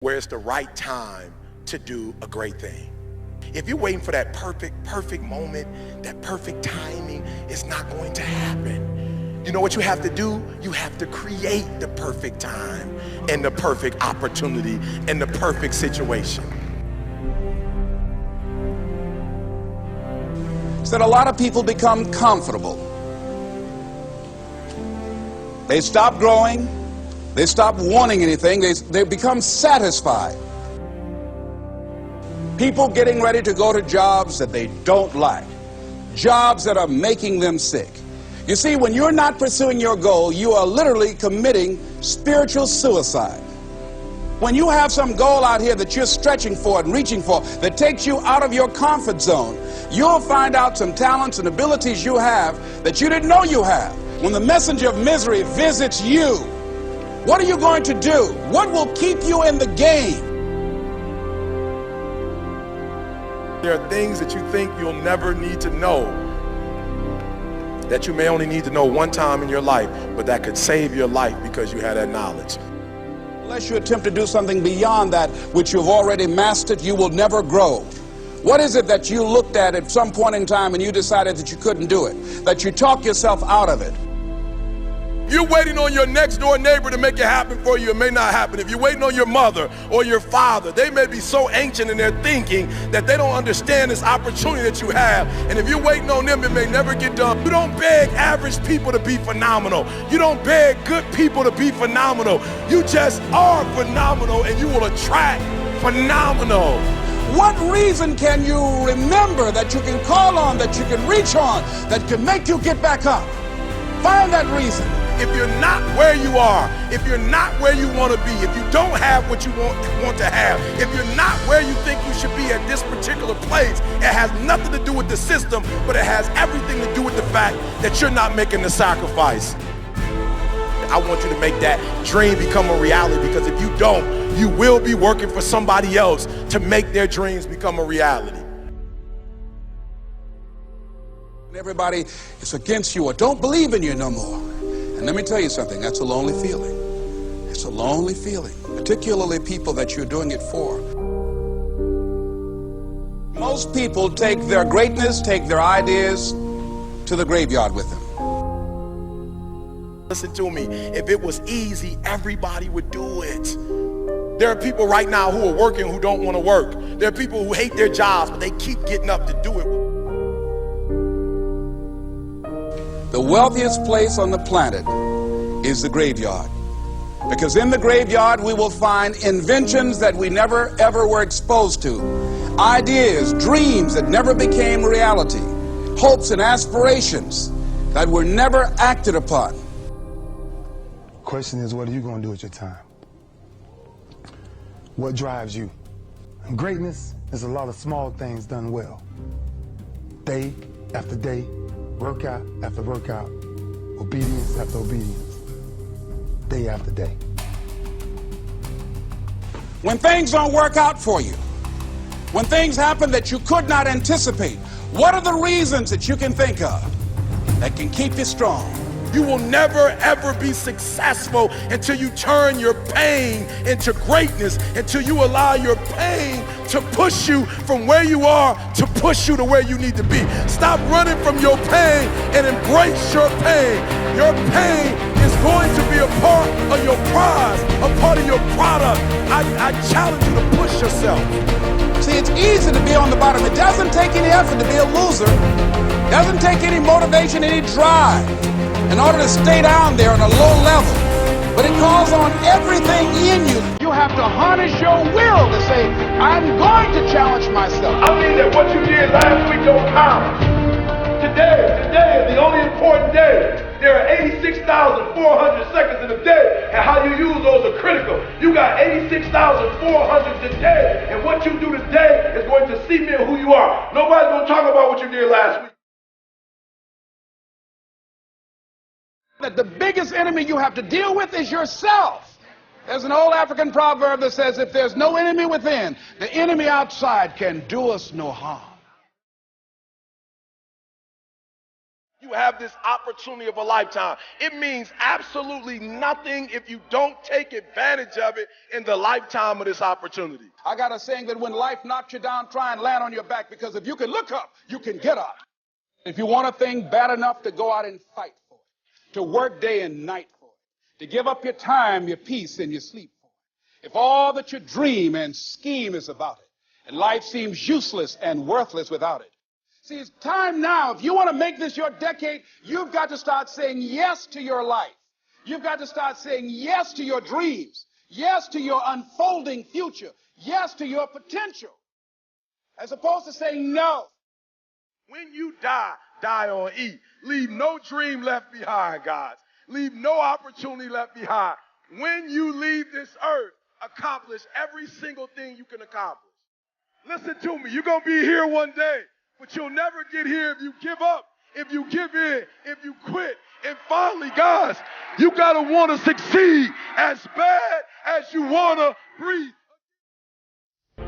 where it's the right time to do a great thing. If you're waiting for that perfect moment, that perfect timing, it's not going to happen. You know what you have to do? You have to create the perfect time and the perfect opportunity and the perfect situation. Is that a lot of people become comfortable. They stop growing. They stop wanting anything. They become satisfied. People getting ready to go to jobs that they don't like, jobs that are making them sick. You see, when you're not pursuing your goal, you are literally committing spiritual suicide. When you have some goal out here that you're stretching for and reaching for that takes you out of your comfort zone, you'll find out some talents and abilities you have that you didn't know you have. When the messenger of misery visits you, what are you going to do? What will keep you in the game? There are things that you think you'll never need to know, that you may only need to know one time in your life, but that could save your life because you had that knowledge. Unless you attempt to do something beyond that which you've already mastered, you will never grow. What is it that you looked at some point in time and you decided that you couldn't do it, that you talked yourself out of it? You're waiting on your next door neighbor to make it happen for you, it may not happen. If you're waiting on your mother or your father, they may be so ancient in their thinking that they don't understand this opportunity that you have. And if you're waiting on them, it may never get done. You don't beg average people to be phenomenal. You don't beg good people to be phenomenal. You just are phenomenal and you will attract phenomenal. What reason can you remember that you can call on, that you can reach on, that can make you get back up? Find that reason. If you're not where you are, if you're not where you want to be, if you don't have what you want to have, if you're not where you think you should be at this particular place, it has nothing to do with the system, but it has everything to do with the fact that you're not making the sacrifice. I want you to make that dream become a reality, because if you don't, you will be working for somebody else to make their dreams become a reality. Everybody is against you or don't believe in you no more. And let me tell you something, that's a lonely feeling. It's a lonely feeling, particularly people that you're doing it for. Most people take their greatness, take their ideas to the graveyard with them. Listen to me, if it was easy, everybody would do it. There are people right now who are working who don't want to work. There are people who hate their jobs, but they keep getting up to do it. The wealthiest place on the planet is the graveyard. Because in the graveyard we will find inventions that we never ever were exposed to. Ideas, dreams that never became reality. Hopes and aspirations that were never acted upon. The question is, what are you going to do with your time? What drives you? And greatness is a lot of small things done well. Day after day, workout after workout, obedience after obedience, day after day. When things don't work out for you, when things happen that you could not anticipate, what are the reasons that you can think of that can keep you strong? You will never ever be successful until you turn your pain into greatness, until you allow your pain to push you from where you are to push you to where you need to be. Stop running from your pain and embrace your pain. Your pain is going to be a part of your prize, a part of your product. I challenge you to push yourself. See, it's easy to be on the bottom. It doesn't take any effort to be a loser. It doesn't take any motivation, any drive in order to stay down there on a low level. But it calls on everything in you. You have to harness your will to say, I'm going to challenge myself. I mean that what you did last week don't count. Today is the only important day. There are 86,400 seconds in a day, and how you use those are critical. You got 86,400 today, and what you do today is going to cement who you are. Nobody's going to talk about what you did last week. That the biggest enemy you have to deal with is yourself. There's an old African proverb that says, if there's no enemy within, the enemy outside can do us no harm. you have this opportunity of a lifetime. It means absolutely nothing if you don't take advantage of it in the lifetime of this opportunity. I got a saying that when life knocks you down, try and land on your back, because if you can look up, you can get up. If you want a thing bad enough, to go out and fight for it, to work day and night for it, to give up your time, your peace, and your sleep for it. If all that you dream and scheme is about it, and life seems useless and worthless without it. See, it's time now. If you want to make this your decade, you've got to start saying yes to your life. You've got to start saying yes to your dreams, yes to your unfolding future, yes to your potential, as opposed to saying no. When you die, die on E. Leave no dream left behind, guys. Leave no opportunity left behind. When you leave this earth, accomplish every single thing you can accomplish. Listen to me. You're going to be here one day, but you'll never get here if you give up, if you give in, if you quit. And finally, guys, you got to want to succeed as bad as you want to breathe.